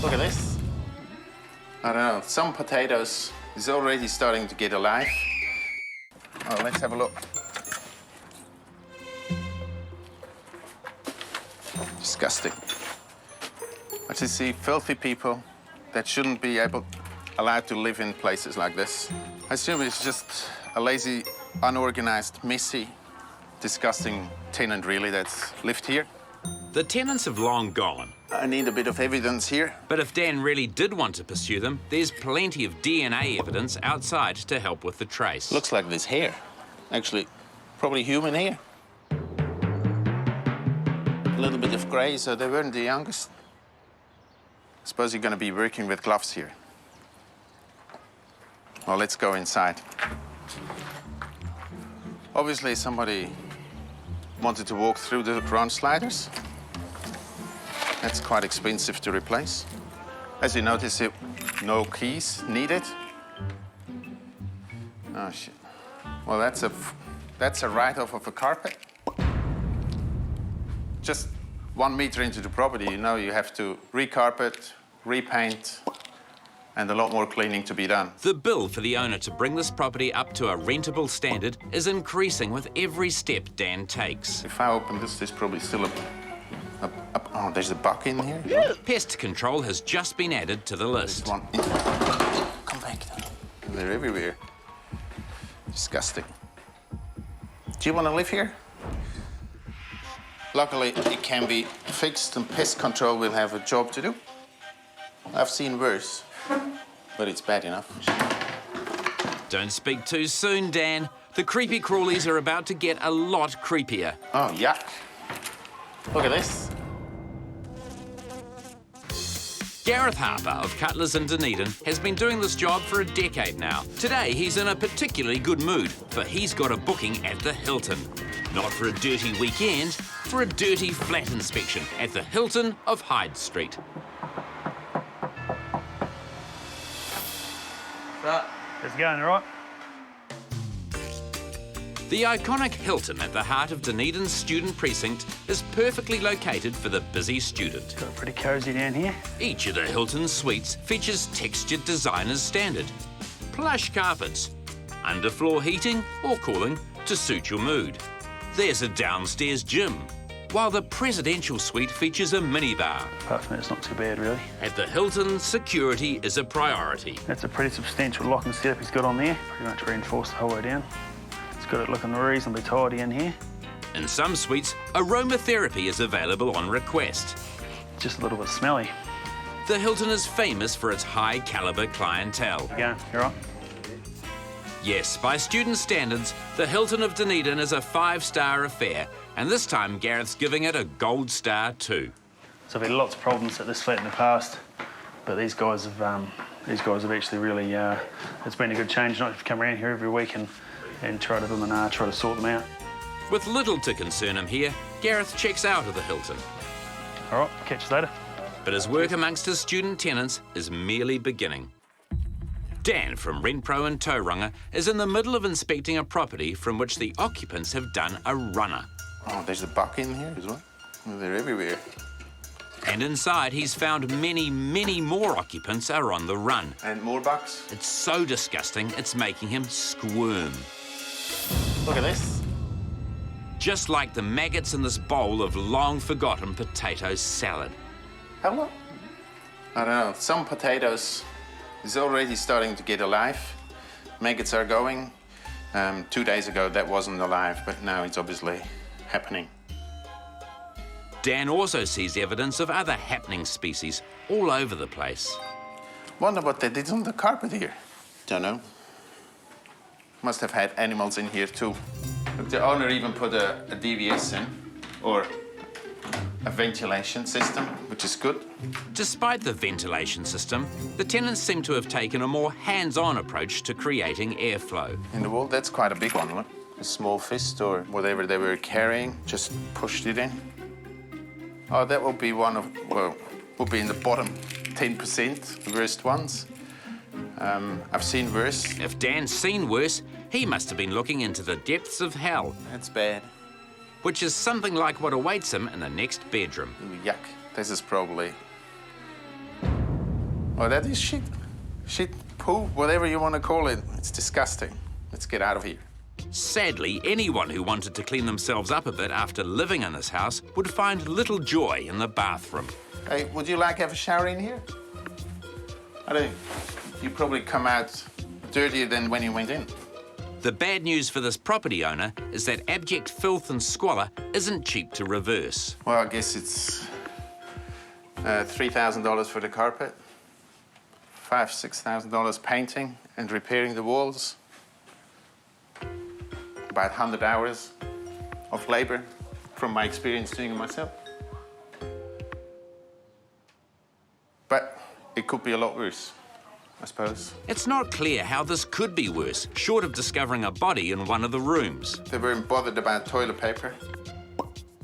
Look at this. I don't know, some potatoes is already starting to get alive. Oh, let's have a look. Disgusting. I just see filthy people that shouldn't be allowed to live in places like this. I assume it's just a lazy, unorganized, messy, disgusting tenant, really, that's lived here. The tenants have long gone. I need a bit of evidence here. But if Dan really did want to pursue them, there's plenty of DNA evidence outside to help with the trace. Looks like there's hair. Actually, probably human hair. A little bit of grey, so they weren't the youngest. I suppose you're going to be working with gloves here. Well, let's go inside. Obviously, somebody wanted to walk through the ground sliders. That's quite expensive to replace. As you notice, no keys needed. Oh, shit. Well, that's a write-off of a carpet. Just 1 meter into the property, you know you have to recarpet, repaint, and a lot more cleaning to be done. The bill for the owner to bring this property up to a rentable standard is increasing with every step Dan takes. If I open this, there's probably still oh, there's a bug in here. Yeah. Pest control has just been added to the list. There's one. Come back. They're everywhere. Disgusting. Do you want to live here? Luckily, it can be fixed, and pest control will have a job to do. I've seen worse, but it's bad enough. Don't speak too soon, Dan. The creepy crawlies are about to get a lot creepier. Oh, yuck. Look at this. Gareth Harper of Cutlers in Dunedin has been doing this job for a decade now. Today, he's in a particularly good mood, for he's got a booking at the Hilton. Not for a dirty weekend, for a dirty flat inspection at the Hilton of Hyde Street. How's it going, all right? The iconic Hilton at the heart of Dunedin's student precinct is perfectly located for the busy student. Got it pretty cosy down here. Each of the Hilton suites features textured design as standard. Plush carpets, underfloor heating or cooling to suit your mood. There's a downstairs gym, while the presidential suite features a minibar. Apart from that, it's not too bad, really. At the Hilton, security is a priority. That's a pretty substantial locking setup he's got on there. Pretty much reinforced the whole way down. It's got it looking reasonably tidy in here. In some suites, aromatherapy is available on request. Just a little bit smelly. The Hilton is famous for its high-caliber clientele. You going? You all right? Yes, by student standards, the Hilton of Dunedin is a 5-star affair, and this time Gareth's giving it a gold star too. So I've had lots of problems at this flat in the past, but these guys have actually really, it's been a good change not to come around here every week and try to sort them out. With little to concern him here, Gareth checks out of the Hilton. All right, catch you later. But his work amongst his student tenants is merely beginning. Dan from RentPro and Tauranga is in the middle of inspecting a property from which the occupants have done a runner. Oh, there's a bug in here as well. They're everywhere. And inside, he's found many, many more occupants are on the run. And more bugs. It's so disgusting, it's making him squirm. Look at this. Just like the maggots in this bowl of long-forgotten potato salad. Hello? I don't know, some potatoes is already starting to get alive. Maggots are going. 2 days ago, that wasn't alive, but now it's obviously happening. Dan also sees evidence of other happening species all over the place. Wonder what they did on the carpet here. Don't know. Must have had animals in here too. Look, the owner even put a DVS in, or a ventilation system, which is good. Despite the ventilation system, the tenants seem to have taken a more hands-on approach to creating airflow. In the wall, that's quite a big one, look. A small fist or whatever they were carrying, just pushed it in. Oh, that will be one of, well, will be in the bottom 10%, the worst ones. I've seen worse. If Dan's seen worse, he must have been looking into the depths of hell. That's bad. Which is something like what awaits him in the next bedroom. Ooh, yuck. This is probably Oh, that is shit. Shit, poo, whatever you want to call it. It's disgusting. Let's get out of here. Sadly, anyone who wanted to clean themselves up a bit after living in this house would find little joy in the bathroom. Hey, would you like to have a shower in here? I don't. You probably come out dirtier than when you went in. The bad news for this property owner is that abject filth and squalor isn't cheap to reverse. Well, I guess it's $3,000 for the carpet, $5,000 to $6,000 painting and repairing the walls, about 100 hours of labor from my experience doing it myself. But it could be a lot worse, I suppose. It's not clear how this could be worse, short of discovering a body in one of the rooms. They weren't bothered about toilet paper.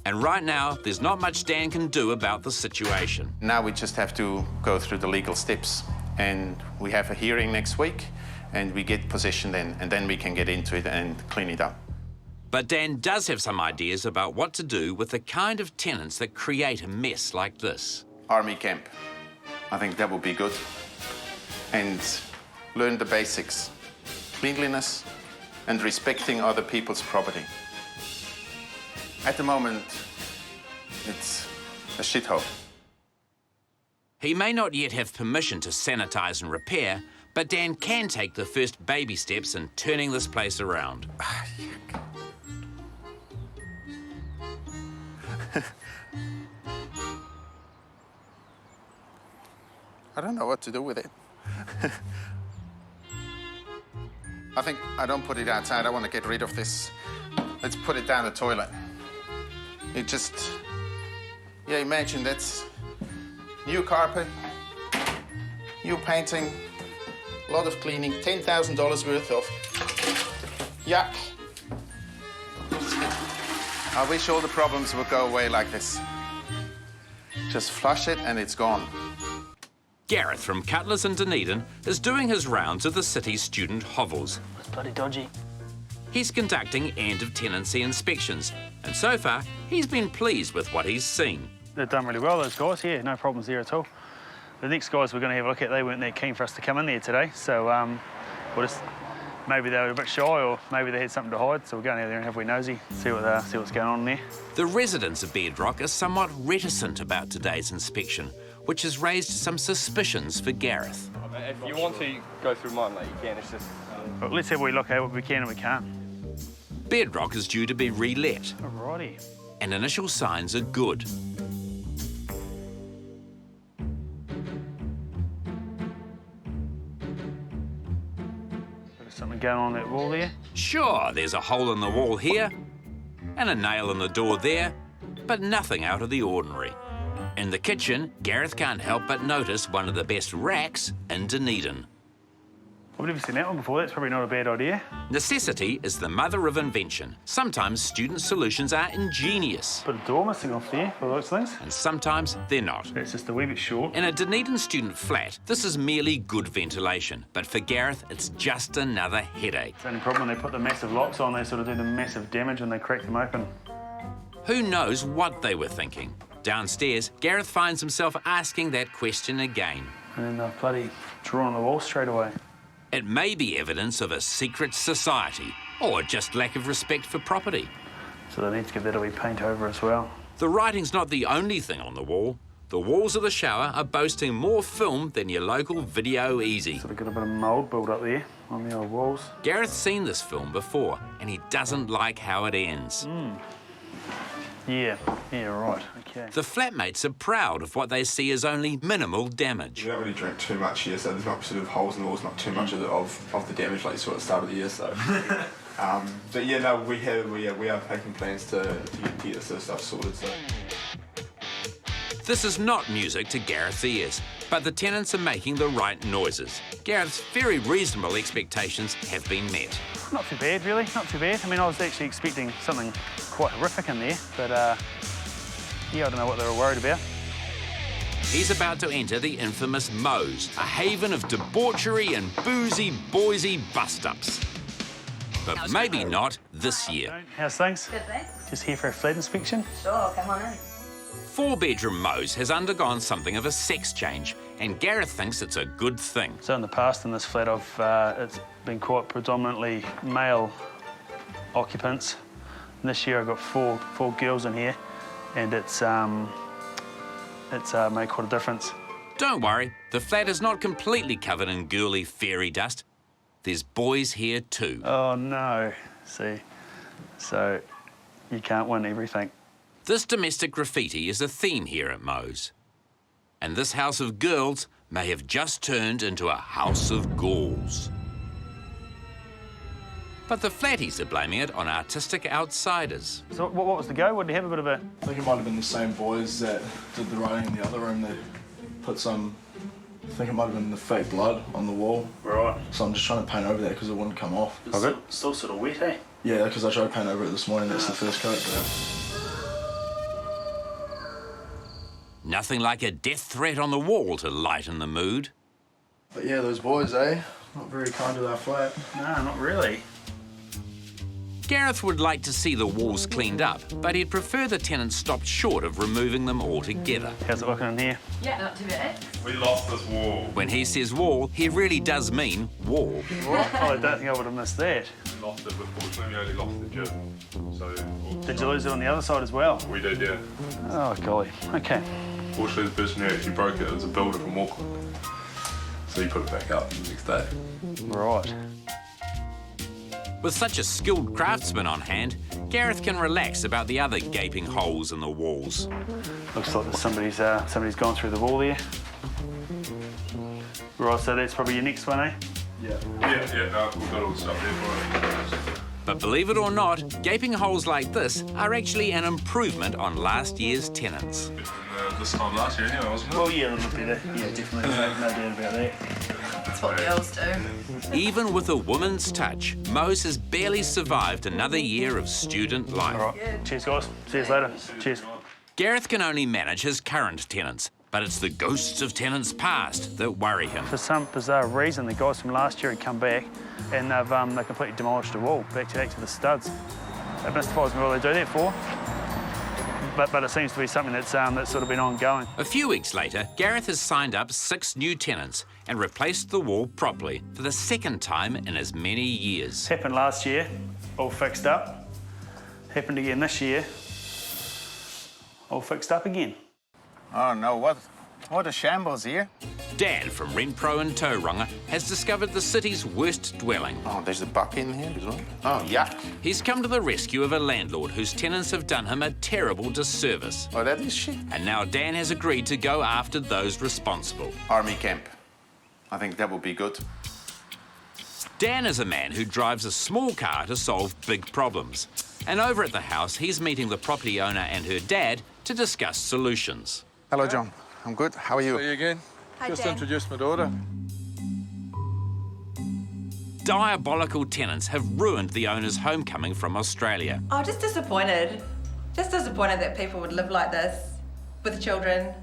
And right now, there's not much Dan can do about the situation. Now we just have to go through the legal steps. And we have a hearing next week, and we get possession then, and then we can get into it and clean it up. But Dan does have some ideas about what to do with the kind of tenants that create a mess like this. Army camp. I think that would be good. And learn the basics. Cleanliness and respecting other people's property. At the moment, it's a shithole. He may not yet have permission to sanitize and repair, but Dan can take the first baby steps in turning this place around. I don't know what to do with it. I think I don't put it outside. I want to get rid of this. Let's put it down the toilet. It just... Yeah, imagine that's new carpet, new painting, a lot of cleaning, $10,000 worth of yuck. I wish all the problems would go away like this. Just flush it and it's gone. Gareth from Cutlers in Dunedin is doing his rounds of the city's student hovels. It's bloody dodgy. He's conducting end-of-tenancy inspections, and so far, he's been pleased with what he's seen. They've done really well, those guys, yeah, no problems there at all. The next guys we're going to have a look at, they weren't that keen for us to come in there today, so maybe they were a bit shy, or maybe they had something to hide, so we're going out there and have a wee nosy, see what's going on there. The residents of Bedrock are somewhat reticent about today's inspection, which has raised some suspicions for Gareth. If you want to go through mine, like, you can, it's just... But let's have a wee look at what we can and we can't. Bedrock is due to be relet, Alrighty. and initial signs are good. There's something going on that wall there. Sure, there's a hole in the wall here, and a nail in the door there, but nothing out of the ordinary. In the kitchen, Gareth can't help but notice one of the best racks in Dunedin. I've never seen that one before, that's probably not a bad idea. Necessity is the mother of invention. Sometimes student solutions are ingenious, Bit of door missing off there, for those things. and sometimes they're not. It's just a wee bit short. In a Dunedin student flat, this is merely good ventilation, but for Gareth, it's just another headache. It's the only problem when they put the massive locks on, they sort of do the massive damage when they crack them open. Who knows what they were thinking? Downstairs, Gareth finds himself asking that question again. And then they've bloody drawn on the wall straight away. It may be evidence of a secret society, or just lack of respect for property. So they need to give that a wee paint over as well. The writing's not the only thing on the wall. The walls of the shower are boasting more film than your local Video Easy. Sort of got a bit of mould built up there on the old walls. Gareth's seen this film before, and he doesn't like how it ends. Yeah, right, okay. The flatmates are proud of what they see as only minimal damage. We don't really drink too much here, so there's not sort of holes in the walls, not too much of the damage like you saw at the start of the year. So, but yeah, no, we are making plans to get this sort of stuff sorted. So. This is not music to Gareth's ears, but the tenants are making the right noises. Gareth's very reasonable expectations have been met. Not too bad, really, not too bad. I mean, I was actually expecting something quite horrific in there, but yeah, I don't know what they were worried about. He's about to enter the infamous Moe's, a haven of debauchery and boozy, boysy bust-ups. But maybe not this year. How's things? Good, thanks. Just here for a flat inspection? Sure, come on in. 4-bedroom Moe's has undergone something of a sex change, and Gareth thinks it's a good thing. So in the past in this flat, it's been quite predominantly male occupants. And this year I've got four girls in here, and it's made quite a difference. Don't worry, the flat is not completely covered in girly fairy dust. There's boys here too. Oh no, see, so you can't win everything. This domestic graffiti is a theme here at Mo's. And this house of girls may have just turned into a house of ghouls. But the flatties are blaming it on artistic outsiders. So what was the go? Would you have a bit of a... I think it might have been the same boys that did the writing in the other room. They put some, I think it might have been the fake blood on the wall. Right. So I'm just trying to paint over that because it wouldn't come off. It's still sort of wet, eh? Yeah, because I tried to paint over it this morning. That's the first coat. Nothing like a death threat on the wall to lighten the mood. But yeah, those boys, eh? Not very kind to our flat. No, not really. Gareth would like to see the walls cleaned up, but he'd prefer the tenants stopped short of removing them altogether. How's it looking in here? Yeah, not too bad. We lost this wall. When he says wall, he really does mean wall. What? Oh, I don't think I would have missed that. We lost it, but fortunately we only lost the gym. So Did you lose it on the other side as well? we did, yeah. Oh, golly. Okay. Fortunately, the person who actually broke it was a builder from Auckland. So he put it back up the next day. Right. With such a skilled craftsman on hand, Gareth can relax about the other gaping holes in the walls. Looks like there's somebody's gone through the wall there. Right, so that's probably your next one, eh? Yeah, no, we've got all the stuff there for it. But believe it or not, gaping holes like this are actually an improvement on last year's tenants. This time last year anyway, wasn't it? Well, yeah, a little better. Yeah, definitely. No doubt about that. That's what girls do. Even with a woman's touch, Mo's has barely survived another year of student life. All right. Cheers, guys. See you later. Cheers. Gareth can only manage his current tenants, but it's the ghosts of tenants past that worry him. For some bizarre reason, the guys from last year had come back and they completely demolished the wall, back to the studs. It mystifies me what they do that for. But it seems to be something that's sort of been ongoing. A few weeks later, Gareth has signed up 6 new tenants and replaced the wall properly for the second time in as many years. Happened last year, all fixed up. Happened again this year, all fixed up again. Oh no, what a shambles here. Dan from RentPro in Tauranga has discovered the city's worst dwelling. Oh, there's a buck in here as well. Oh, yuck. He's come to the rescue of a landlord whose tenants have done him a terrible disservice. Oh, that is shit. And now Dan has agreed to go after those responsible. Army camp. I think that would be good. Dan is a man who drives a small car to solve big problems. And over at the house, he's meeting the property owner and her dad to discuss solutions. Hello, John. I'm good. How are you? See you again. Hi, Just Dan. introduced my daughter. Diabolical tenants have ruined the owner's homecoming from Australia. Oh, just disappointed. Just disappointed that people would live like this with children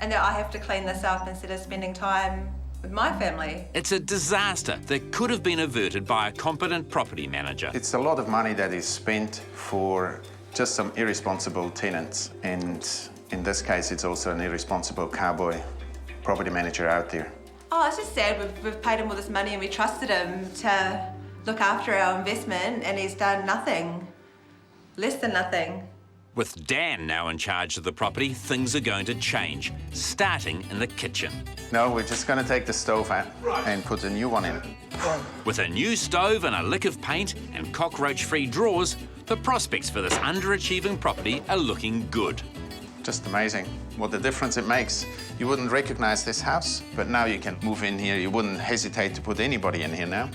and that I have to clean this up instead of spending time with my family. It's a disaster that could have been averted by a competent property manager. It's a lot of money that is spent for just some irresponsible tenants. And in this case, it's also an irresponsible cowboy property manager out there. Oh, it's just sad. We've paid him all this money and we trusted him to look after our investment and he's done nothing. Less than nothing. With Dan now in charge of the property, things are going to change, starting in the kitchen. No, we're just going to take the stove out and put a new one in. With a new stove and a lick of paint and cockroach-free drawers, the prospects for this underachieving property are looking good. Just amazing what the difference it makes. You wouldn't recognize this house, but now you can move in here. You wouldn't hesitate to put anybody in here now.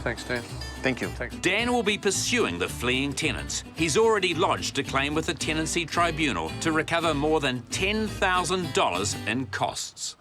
Thanks, Dan. Thank you. Thanks. Dan will be pursuing the fleeing tenants. He's already lodged a claim with the Tenancy Tribunal to recover more than $10,000 in costs.